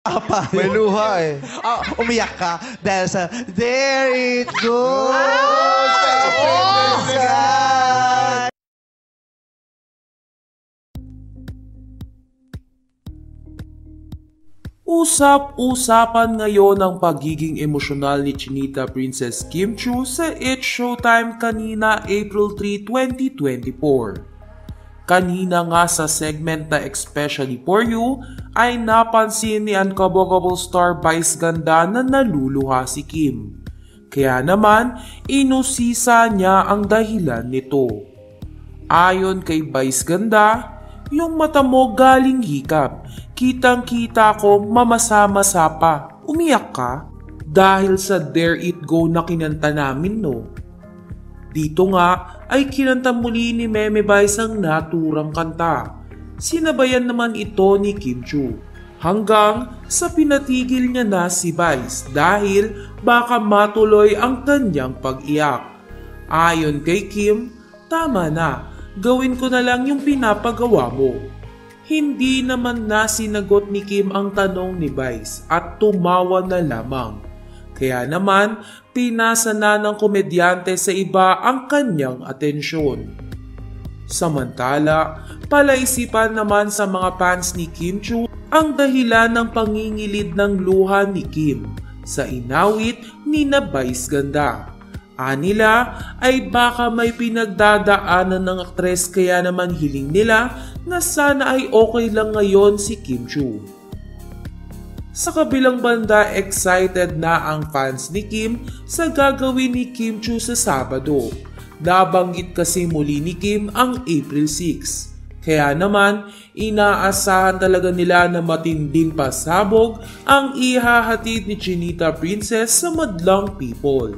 Apa? May luha eh. Umiyak ka dahil sa There It Goes! Usap-usapan ngayon ang pagiging emosyonal ni Chinita Princess Kim Chiu sa It's Showtime kanina April 3, 2024. Kanina nga sa segment na Especially For You ay napansin ni Uncoverable star Vice Ganda na naluluha si Kim. Kaya naman, inusisa niya ang dahilan nito. Ayon kay Vice Ganda, yung mata mo galing hikap. Kitang-kita ko mamasa-masa pa. Umiyak ka? Dahil sa Dare It Go na kinanta namin, no? Dito nga ay kinanta muli ni Meme Vice ang naturang kanta. Sinabayan naman ito ni Kim Chiu. Hanggang sa pinatigil niya na si Vice dahil baka matuloy ang kanyang pag-iyak. Ayon kay Kim, tama na. Gawin ko na lang yung pinapagawa mo. Hindi naman na sinagot ni Kim ang tanong ni Vice at tumawa na lamang. Kaya naman, pinasa na ng komedyante sa iba ang kanyang atensyon. Samantala, palaisipan naman sa mga fans ni Kim Chiu ang dahilan ng pangingilid ng luha ni Kim sa inawit ni na Vice Ganda. Anila ay baka may pinagdadaanan ng aktres kaya naman hiling nila na sana ay okay lang ngayon si Kim Chiu. Sa kabilang banda, excited na ang fans ni Kim sa gagawin ni Kim Chiu sa Sabado. Nabanggit kasi muli ni Kim ang April 6. Kaya naman, inaasahan talaga nila na matinding pasabog ang ihahatid ni Chinita Princess sa madlang people.